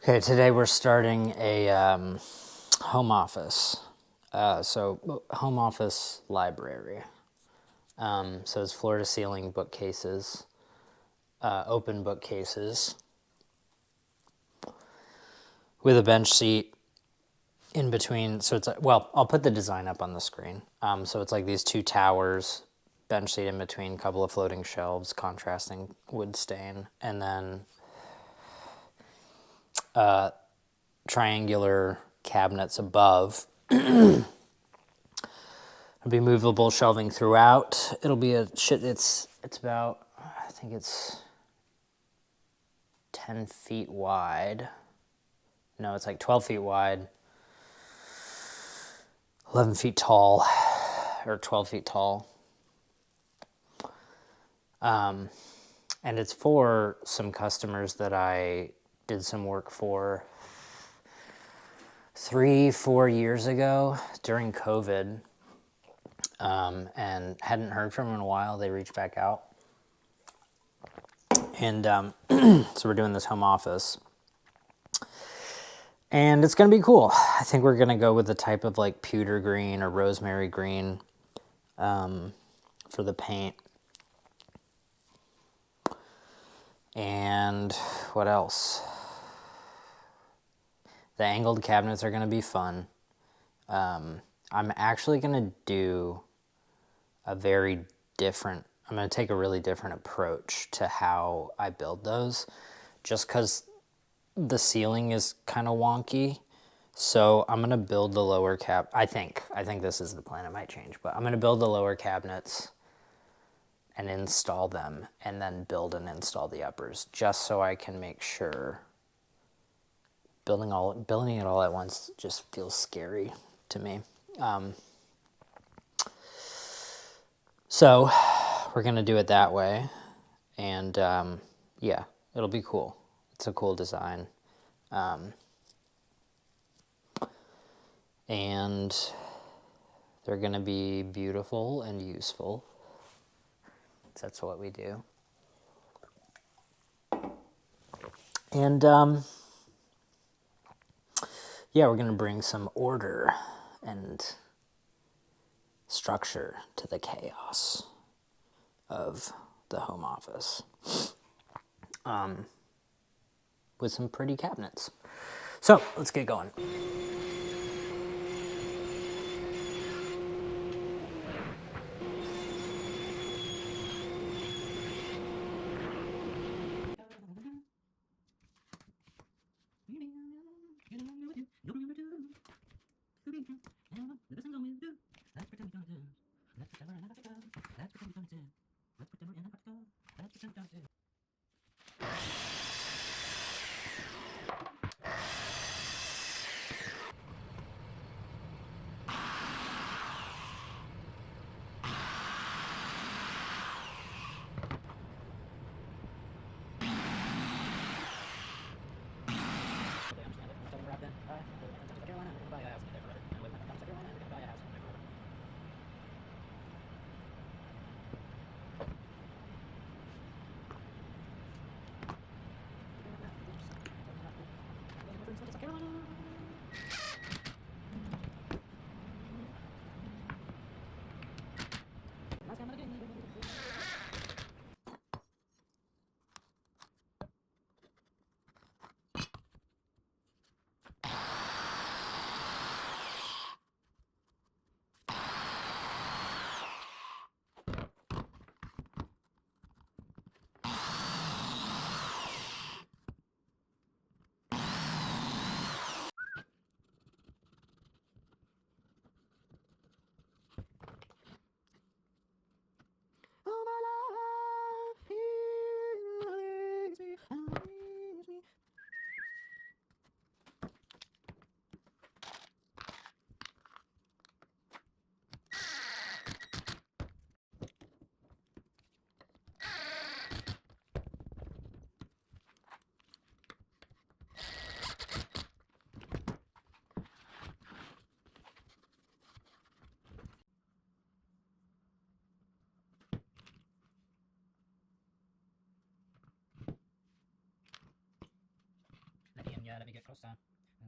Okay, today we're starting a home office. So home office library. So it's floor to ceiling bookcases, open bookcases with a bench seat in between. So it's well, I'll put the design up on the screen. So it's like these two towers, bench seat in between, couple of floating shelves, contrasting wood stain, and then triangular cabinets above. It'll be movable shelving throughout. It'll be it's about, I think it's 10 feet wide. No, it's like 12 feet wide, 11 feet tall, or 12 feet tall. And it's for some customers that I did some work for 3-4 years ago during COVID, and hadn't heard from them in a while. They reached back out. And so we're doing this home office. And it's going to be cool. I think we're going to go with the type of like pewter green or rosemary green for the paint. And what else? The angled cabinets are going to be fun. I'm actually going to do I'm going to take a really different approach to how I build those, just because the ceiling is kind of wonky. So I'm going to build the lower I think this is the plan. It might change, but I'm going to build the lower cabinets and install them, and then build and install the uppers, just so I can make sure building it all at once just feels scary to me. So we're going to do it that way. And yeah, it'll be cool. It's a cool design. And they're going to be beautiful and useful. That's what we do. And yeah, we're going to bring some order and structure to the chaos of the home office, with some pretty cabinets. So let's get going. yeah, let me get closer. I'm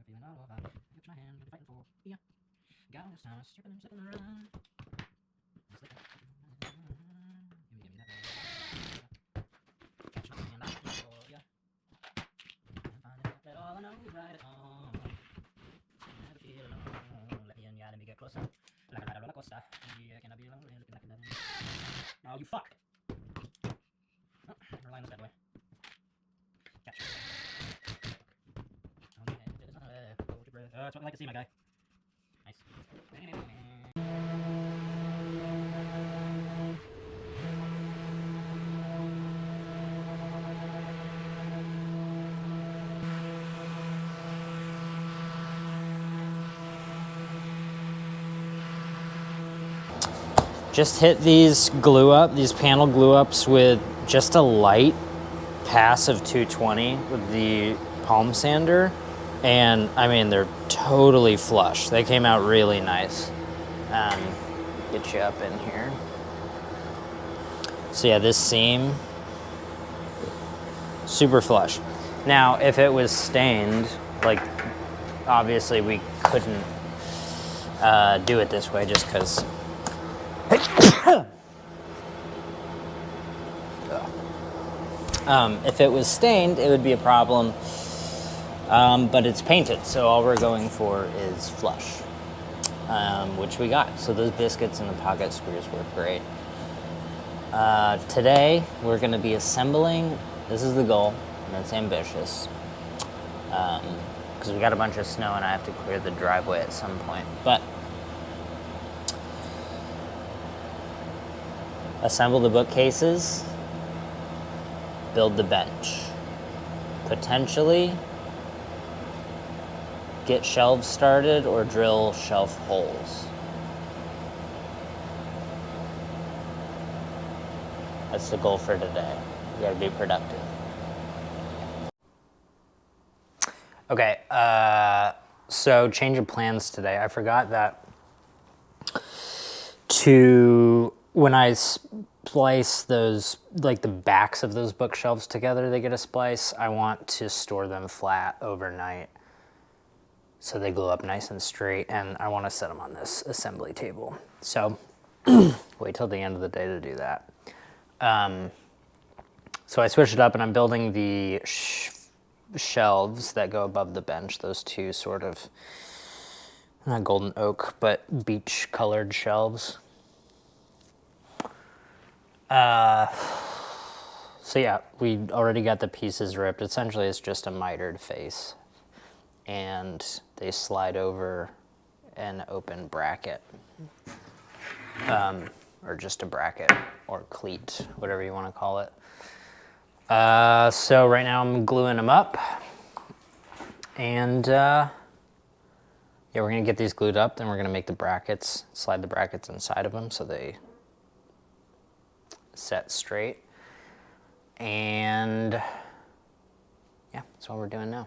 feeling all over. Lift my hand, I'm fighting for ya. Got this time, slipping around. Slipping. Give me that. Catch my hand, I'm fighting for ya. I'm finding out that all I know is right at home. Never feel alone. Let me in, yeah, let me get closer. Like a roller coaster. Yeah, can I be lonely? Looking like a devil. Oh, you fuck! Oh, we're lying this bad boy. Catch. That's what I like to see, my guy. Nice. Just hit these panel glue ups with just a light pass of 220 with the palm sander. And I mean, they're totally flush. They came out really nice. Get you up in here. So yeah, this seam, super flush. Now, if it was stained, like obviously we couldn't do it this way just because. If it was stained, it would be a problem. But it's painted, so all we're going for is flush, which we got. So those biscuits and the pocket screws work great. Today, we're going to be assembling. This is the goal, and it's ambitious, because we got a bunch of snow and I have to clear the driveway at some point. But assemble the bookcases, build the bench, potentially get shelves started or drill shelf holes. That's the goal for today. You gotta be productive. Okay, so change of plans today. I forgot that when I splice those, like the backs of those bookshelves together, they get a splice. I want to store them flat overnight so they glue up nice and straight, and I want to set them on this assembly table. So wait till the end of the day to do that. So I switched it up and I'm building the shelves that go above the bench, those two sort of, not golden oak, but beach colored shelves. So yeah, we already got the pieces ripped. Essentially it's just a mitered face, and they slide over an open bracket, or just a bracket or cleat, whatever you want to call it. So right now I'm gluing them up, and yeah, we're gonna get these glued up, then we're gonna make the brackets, slide the brackets inside of them so they set straight. And yeah, that's what we're doing now.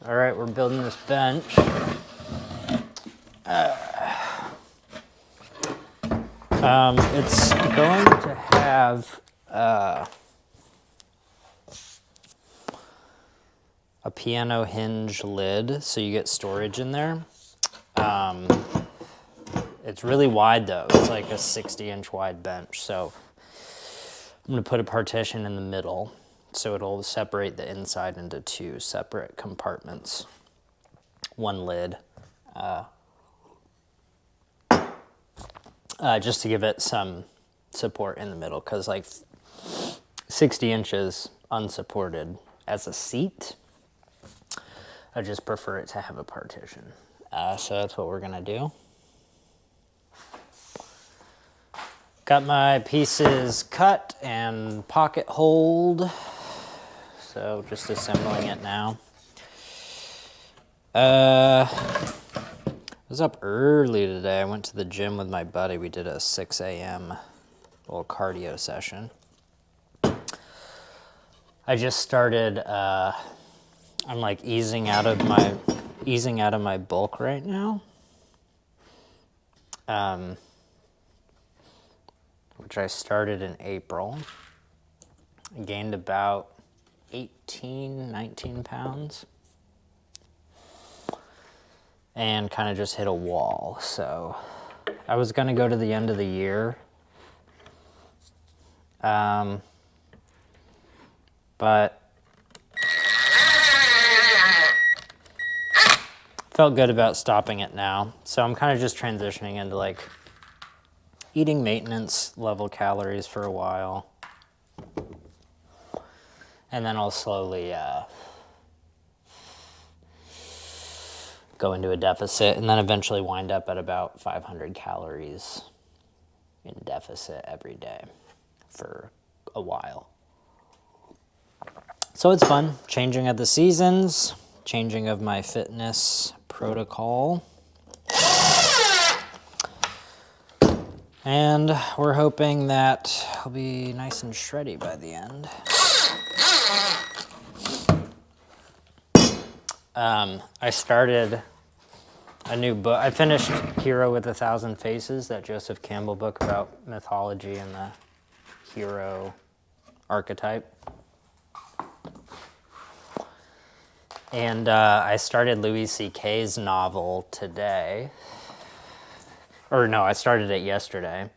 All right, we're building this bench. It's going to have a piano hinge lid, so you get storage in there. It's really wide though. It's like a 60-inch wide bench. So I'm gonna put a partition in the middle, so it'll separate the inside into two separate compartments. One lid, just to give it some support in the middle, because like 60 inches unsupported as a seat, I just prefer it to have a partition. So that's what we're gonna do. Got my pieces cut and pocket holed, so just assembling it now. I was up early today. I went to the gym with my buddy. We did a 6 a.m. little cardio session. I just started. I'm like easing out of my bulk right now, which I started in April. I gained about 18, 19 pounds, and kind of just hit a wall. So I was gonna go to the end of the year, but felt good about stopping it now. So I'm kind of just transitioning into like eating maintenance level calories for a while. And then I'll slowly go into a deficit and then eventually wind up at about 500 calories in deficit every day for a while. So it's fun, changing of the seasons, changing of my fitness protocol. And we're hoping that I'll be nice and shreddy by the end. I started a new book. I finished Hero with 1,000 Faces, that Joseph Campbell book about mythology and the hero archetype. And I started Louis C.K.'s novel today. Or no, I started it yesterday.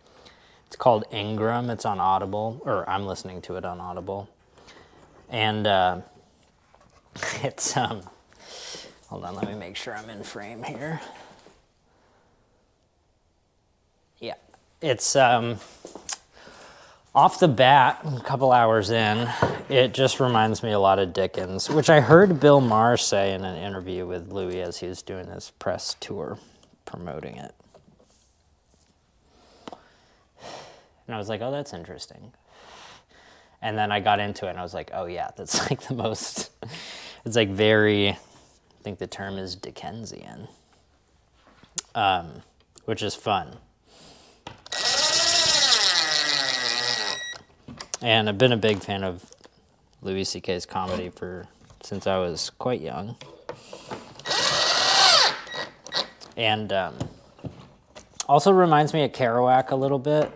It's called Ingram. It's on Audible, or I'm listening to it on Audible. And it's, hold on, let me make sure I'm in frame here. Yeah, it's, off the bat, a couple hours in, it just reminds me a lot of Dickens, which I heard Bill Maher say in an interview with Louis as he was doing his press tour promoting it. And I was like, oh, that's interesting. And then I got into it and I was like, oh yeah, that's like the most, it's like very, I think the term is Dickensian, which is fun. And I've been a big fan of Louis C.K.'s comedy since I was quite young. And also reminds me of Kerouac a little bit.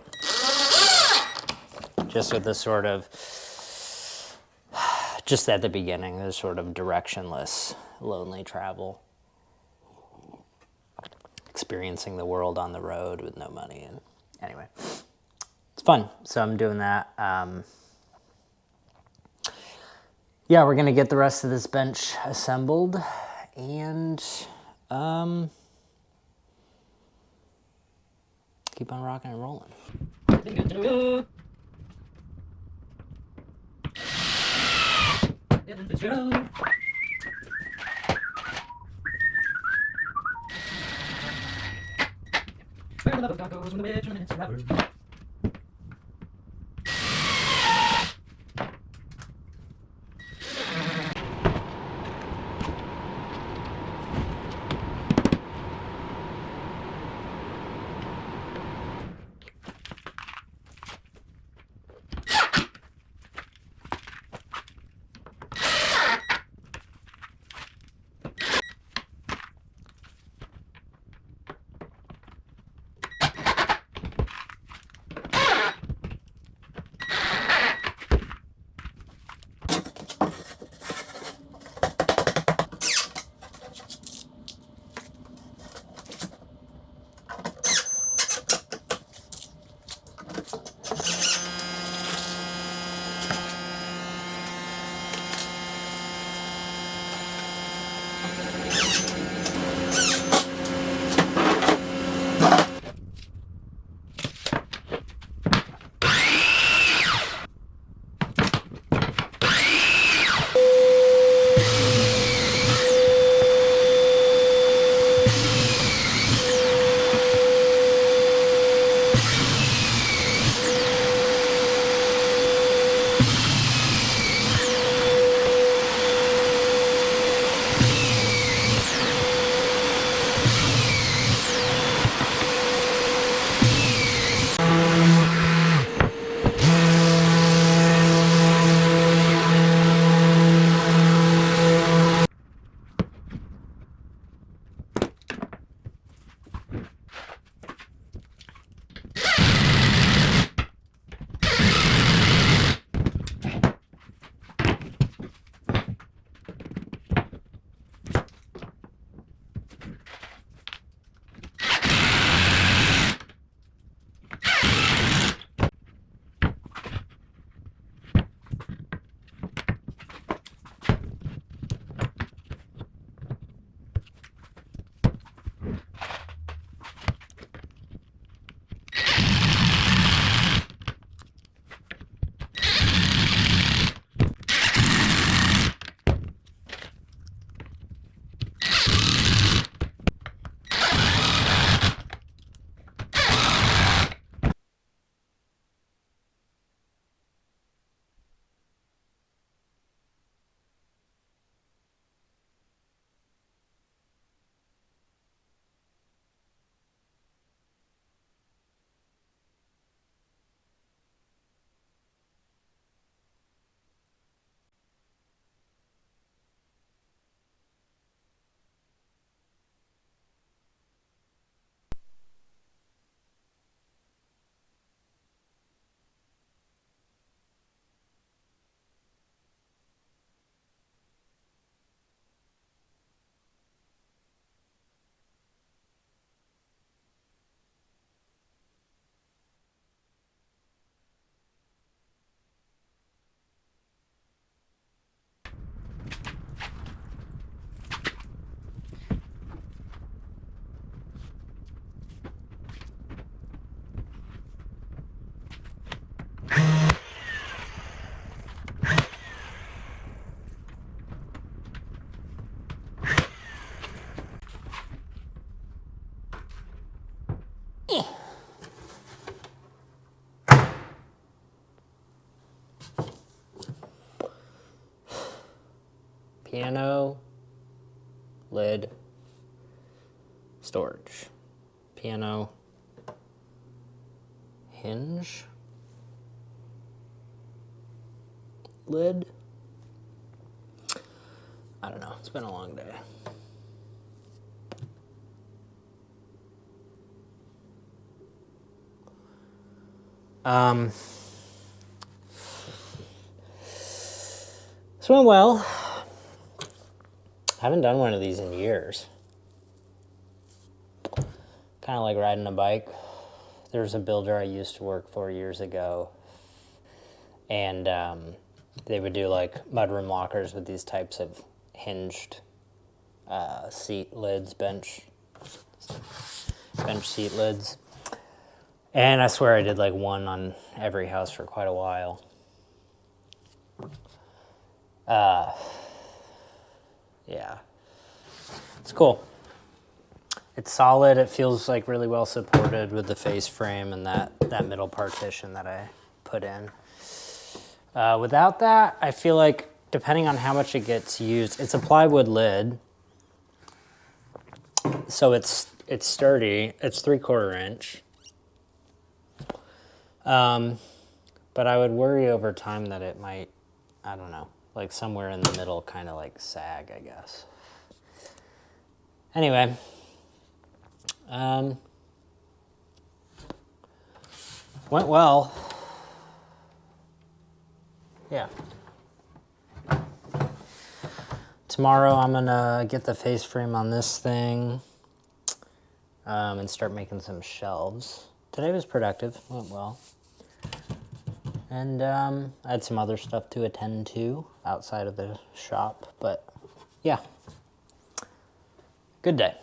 Just with this sort of, just at the beginning, this sort of directionless, lonely travel. Experiencing the world on the road with no money. And anyway, it's fun. So I'm doing that. Yeah, we're going to get the rest of this bench assembled. And keep on rocking and rolling. Let's go. Where the love of God goes when the bitch minutes forever. Piano, lid, storage. Piano, hinge, lid. I don't know, it's been a long day. This went well. I haven't done one of these in years. Kind of like riding a bike. There's a builder I used to work for years ago, and they would do like mudroom lockers with these types of hinged seat lids, bench seat lids. And I swear I did like one on every house for quite a while. Yeah, it's cool. It's solid. It feels like really well supported with the face frame and that middle partition that I put in. Without that, I feel like depending on how much it gets used, it's a plywood lid, so it's sturdy. It's 3/4 inch. But I would worry over time that it might, I don't know, like somewhere in the middle, kind of like sag, I guess. Anyway, went well. Yeah. Tomorrow I'm gonna get the face frame on this thing and start making some shelves. Today was productive, went well. And I had some other stuff to attend to outside of the shop, but yeah, good day.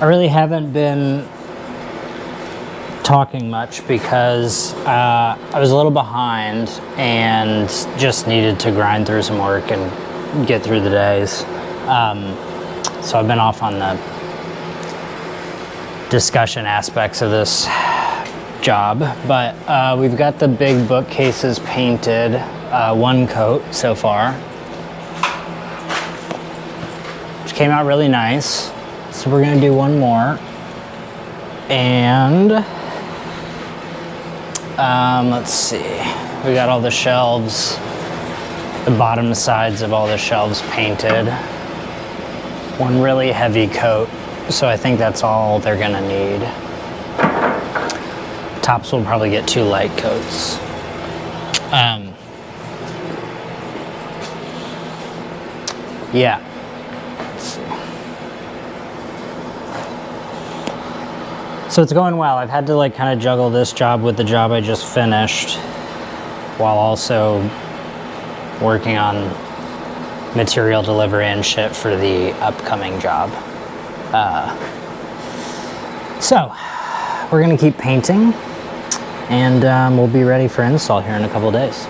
I really haven't been talking much because I was a little behind and just needed to grind through some work and get through the days. So I've been off on the discussion aspects of this job, but we've got the big bookcases painted, one coat so far, which came out really nice. So we're gonna do one more. And let's see, we got all the shelves, the bottom sides of all the shelves painted. One really heavy coat, so I think that's all they're gonna need. Tops will probably get 2 light coats. Yeah. Let's see. So it's going well. I've had to like kind of juggle this job with the job I just finished while also working on material delivery and shit for the upcoming job. So we're gonna keep painting and we'll be ready for install here in a couple of days.